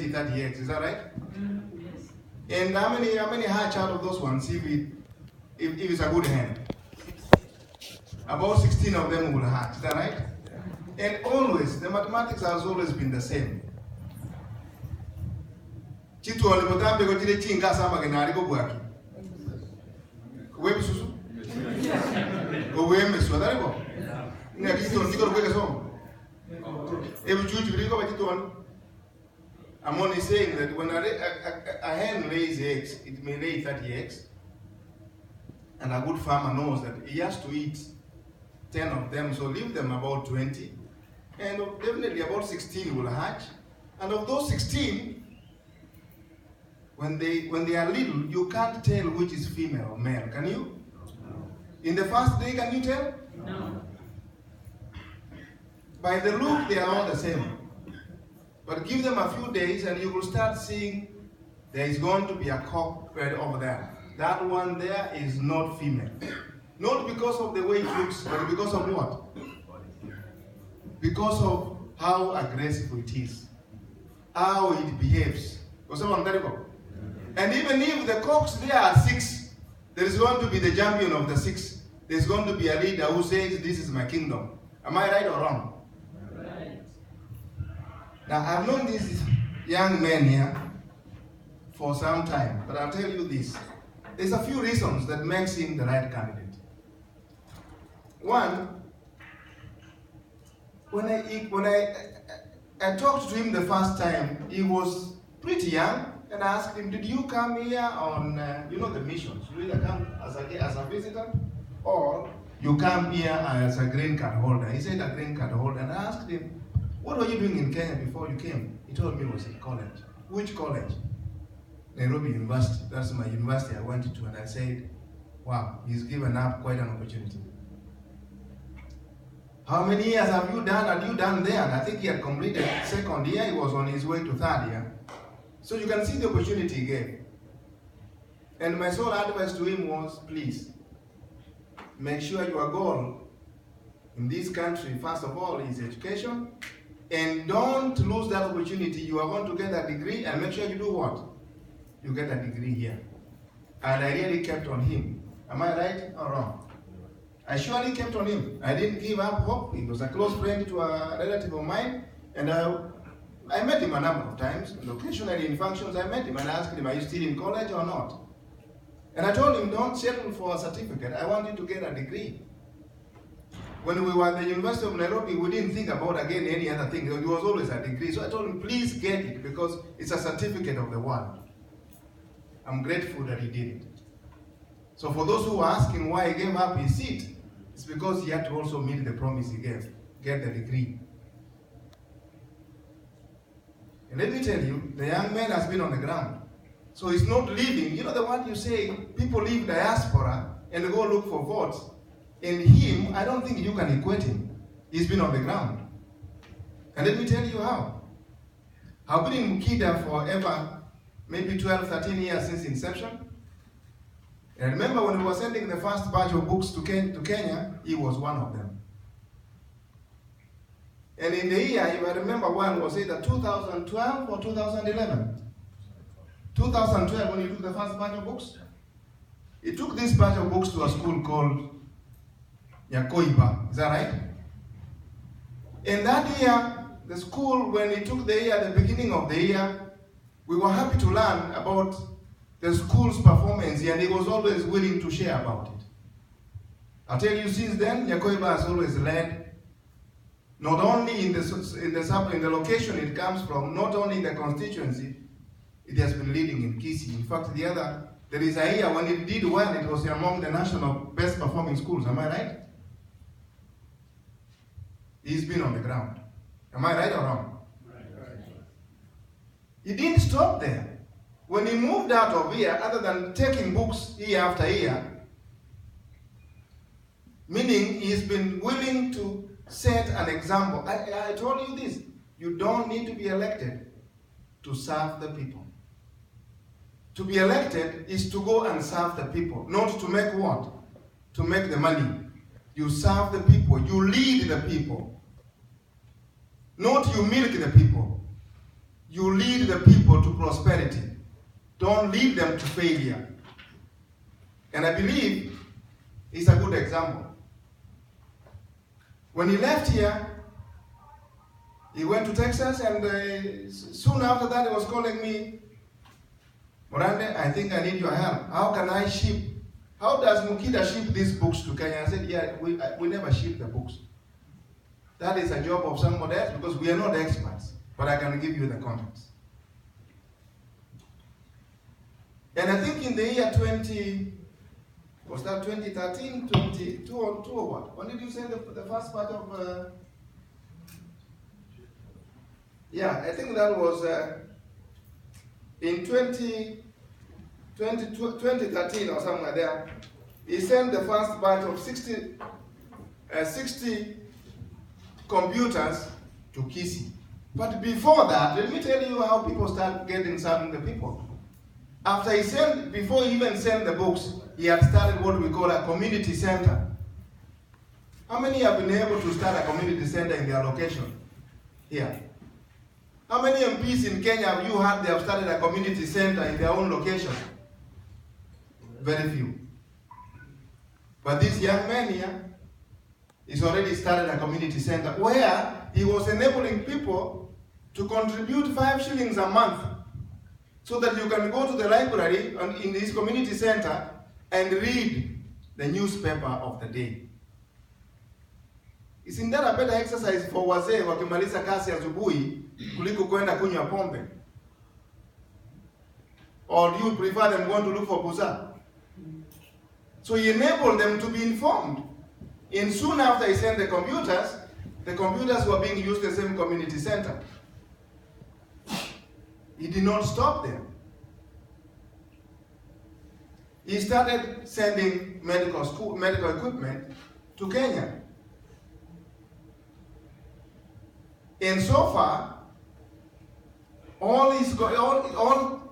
30x, is that right? Yes. And how many hatch out of those ones if it's a good hen? About 16 of them will hatch, is that right? And always, the mathematics has always been the same. Chitu walipotambe kwa chile chinga sama kena aliko bwaki. Wewe susu? Wewe mesu adaribo? Nga kitu ndiko kweka somo. Ebu chuchu biliko ba chitu wanu. I'm only saying that when a hen lays eggs, it may lay 30 eggs. And a good farmer knows that he has to eat 10 of them, so leave them about 20. And definitely about 16 will hatch. And of those 16, when they are little, you can't tell which is female or male, can you? No. In the first day, can you tell? No. By the look, they are all the same. But give them a few days and you will start seeing there is going to be a cock right over there. That one there is not female. Not because of the way it looks, but because of what? Because of how aggressive it is. How it behaves. And even if the cocks there are 6, there is going to be the champion of the 6. There's going to be a leader who says, this is my kingdom. Am I right or wrong? Now, I've known these young men here for some time, but I'll tell you this. There's a few reasons that makes him the right candidate. One, when I talked to him the first time, he was pretty young, and I asked him, did you come here on, the missions? You either come as a visitor, or you come here as a green card holder. He said a green card holder, and I asked him, what were you doing in Kenya before you came? He told me it was in college. Which college? Nairobi University. That's my university I went to, and I said, wow, he's given up quite an opportunity. How many years had you done there? And I think he had completed second year. He was on his way to third year. So you can see the opportunity he gave. And my sole advice to him was, please, make sure your goal in this country, first of all, is education. And don't lose that opportunity. You are going to get a degree, and make sure you do what? You get a degree here. And I really kept on him. Am I right or wrong? I surely kept on him. I didn't give up hope. He was a close friend to a relative of mine. And I met him a number of times. And occasionally in functions, I met him and I asked him, are you still in college or not? And I told him, don't settle for a certificate. I want you to get a degree. When we were at the University of Nairobi, we didn't think about, again, any other thing. It was always a degree. So I told him, please get it, because it's a certificate of the world. I'm grateful that he did it. So for those who are asking why he gave up his seat, it's because he had to also meet the promise he gave, get the degree. And let me tell you, the young man has been on the ground. So he's not leaving. You know the one you say, people leave diaspora and go look for votes. And him, I don't think you can equate him. He's been on the ground. And let me tell you how. I've been in Mukida for maybe 12, 13 years since inception. And I remember when we were sending the first batch of books to Kenya, he was one of them. And in the year, if I remember one, was either 2012 or 2011? 2012, when he took the first batch of books. He took this batch of books to a school called Yakoiba. Is that right? And that year, the school, when he took the year, the beginning of the year, we were happy to learn about the school's performance, and he was always willing to share about it. I'll tell you, since then, Yakoiba has always led, not only in the location it comes from, not only in the constituency, it has been leading in Kisii. In fact, there is a year when it did well, it was among the national best performing schools. Am I right? He's been on the ground. Am I right or wrong? Right. He didn't stop there. When he moved out of here, other than taking books year after year, meaning he's been willing to set an example. I told you this. You don't need to be elected to serve the people. To be elected is to go and serve the people, not to make what? To make the money. You serve the people. You lead the people. Not you milk the people. you lead the people to prosperity. Don't lead them to failure. And I believe it's a good example. When he left here, he went to Texas, and soon after that he was calling me, Morande, I think I need your help. How can I ship? How does Mukida ship these books to Kenya? I said, yeah, we never ship the books. That is a job of somebody else because we are not experts, but I can give you the context. And I think in the year 2013, 22 or what? When did you say the first part of, yeah, I think that was in 2013 or somewhere there. He sent the first batch of 60 computers to Kisii. But before that, let me tell you how people start getting serving the people. Before he even sent the books, he had started what we call a community center. How many have been able to start a community center in their location here? How many MPs in Kenya have you had they have started a community center in their own location? Very few. But this young man here is already started a community center where he was enabling people to contribute 5 shillings a month so that you can go to the library in this community center and read the newspaper of the day. Isn't that a better exercise for wazee wakimaliza kazi asubuhi kuliko kwenda kunywa pombe? Or do you prefer them going to look for busa? So he enabled them to be informed. And soon after he sent the computers were being used as the same community center. He did not stop there. He started sending medical equipment to Kenya. And so far, all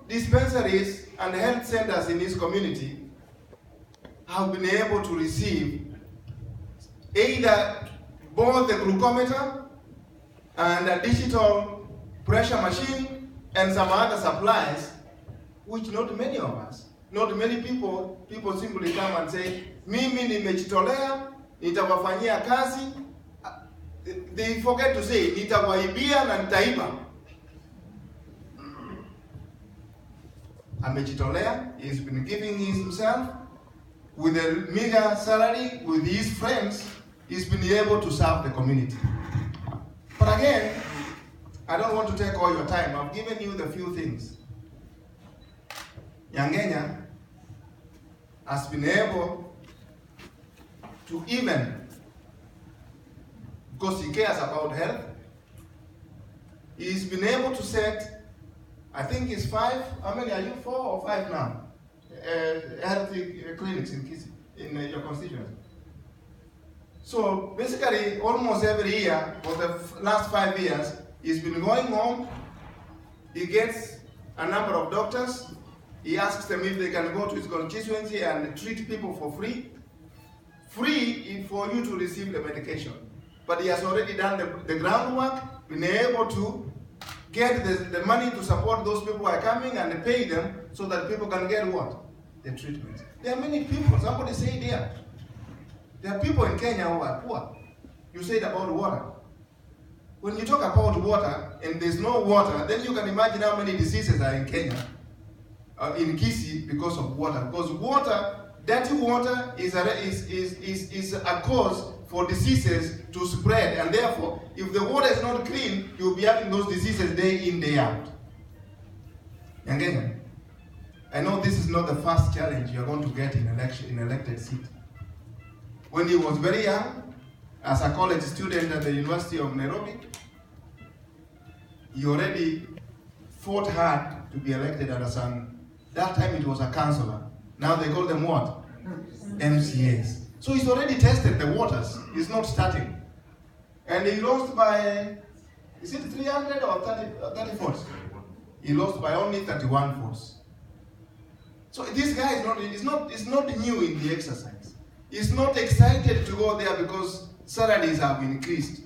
dispensaries and health centers in his community have been able to receive either both the glucometer and a digital pressure machine and some other supplies, which not many of us, not many people simply come and say, mimi nimejitolea, nitawafanyia kazi. They forget to say, nitawaibia na nitaiba. Amejitolea, he's been giving himself with a meager salary, with his friends, he's been able to serve the community. But again, I don't want to take all your time. I've given you the few things. Nyangenya has been able to even, because he cares about health, he's been able to set, I think it's 5, how many are you, 4 or 5 now? Health clinics in Kisii, in your constituency. So basically, almost every year, for the last 5 years, he's been going home, he gets a number of doctors, he asks them if they can go to his constituency and treat people for free. Free for you to receive the medication. But he has already done the groundwork, been able to get the money to support those people who are coming and pay them so that people can get what? The treatment. There are many people, somebody said there are people in Kenya who are poor. You said about water. When you talk about water and there's no water, then you can imagine how many diseases are in Kenya, in Kisii, because of water. Because water, dirty water is a cause for diseases to spread, and therefore, if the water is not clean, you'll be having those diseases day in, day out. Again, I know this is not the first challenge you're going to get in elected seat. When he was very young, as a college student at the University of Nairobi, he already fought hard to be elected as that time it was a councillor. Now they call them what? MCAs. So he's already tested the waters. He's not starting. And he lost by, is it 300 or 30 votes? He lost by only 31 votes. So this guy is not new in the exercise. He's not excited to go there because salaries have increased.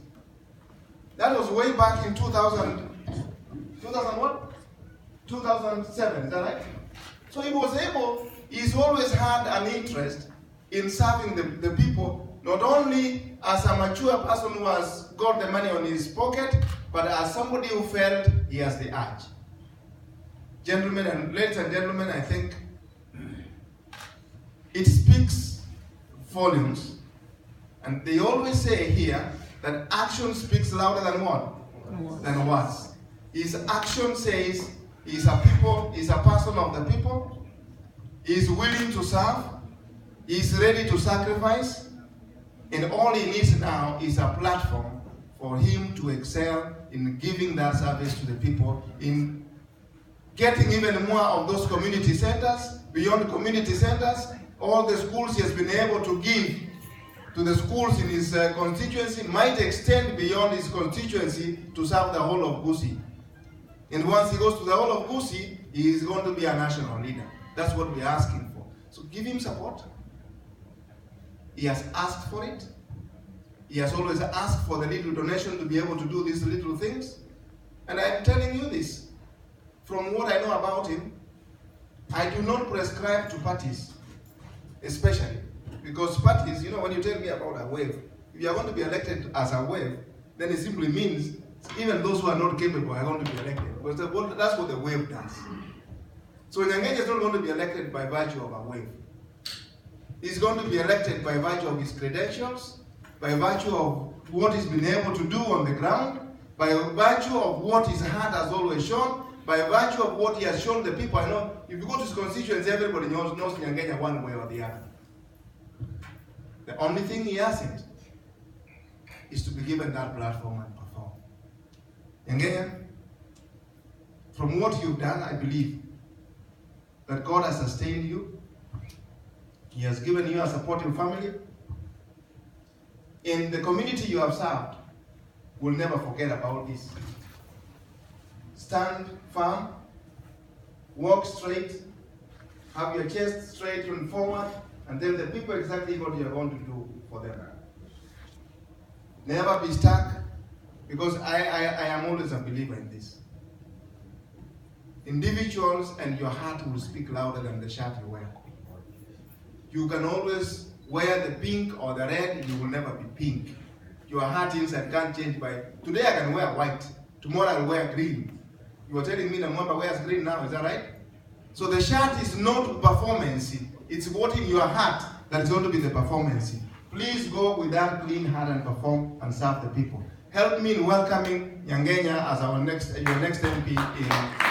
That was way back in 2012 2000 what? 2007, is that right? So he was able, he's always had an interest in serving the people, not only as a mature person who has got the money on his pocket, but as somebody who felt he has the urge. Gentlemen and ladies and gentlemen, I think it speaks volumes. And they always say here that action speaks louder than what? Than words. His action says he's a person of the people, he's willing to serve, he's ready to sacrifice, and all he needs now is a platform for him to excel in giving that service to the people, in getting even more of those community centers, beyond community centers, all the schools he has been able to give to the schools in his constituency might extend beyond his constituency to serve the whole of Gusii. And once he goes to the whole of Gusii, he is going to be a national leader. That's what we're asking for. So give him support. He has asked for it. He has always asked for the little donation to be able to do these little things. And I'm telling you this, from what I know about him, I do not prescribe to parties, especially. Because parties, you know, when you tell me about a wave, if you are going to be elected as a wave, then it simply means even those who are not capable are going to be elected. Because that's what the wave does. So Nyangenya is not going to be elected by virtue of a wave. He's going to be elected by virtue of his credentials, by virtue of what he's been able to do on the ground, by virtue of what his heart has always shown, by virtue of what he has shown the people. I know if you go to his constituents, everybody knows Nyangenya one way or the other. The only thing he hasn't is to be given that platform and perform. Nyangenya, from what you've done, I believe that God has sustained you. He has given you a supportive family. In the community you have served, will never forget about this. Stand firm, walk straight, have your chest straight and forward, and tell the people exactly what you are going to do for them. Never be stuck, because I am always a believer in this. Individuals and your heart will speak louder than the shirt you wear. You can always wear the pink or the red, you will never be pink. Your heart inside can't change by, today I can wear white, tomorrow I'll wear green. You are telling me the Mwamba wears green now, is that right? So the shirt is not performance, it's what in your heart that is going to be the performance. Please go with that clean heart and perform and serve the people. Help me in welcoming Nyangenya as your next MP in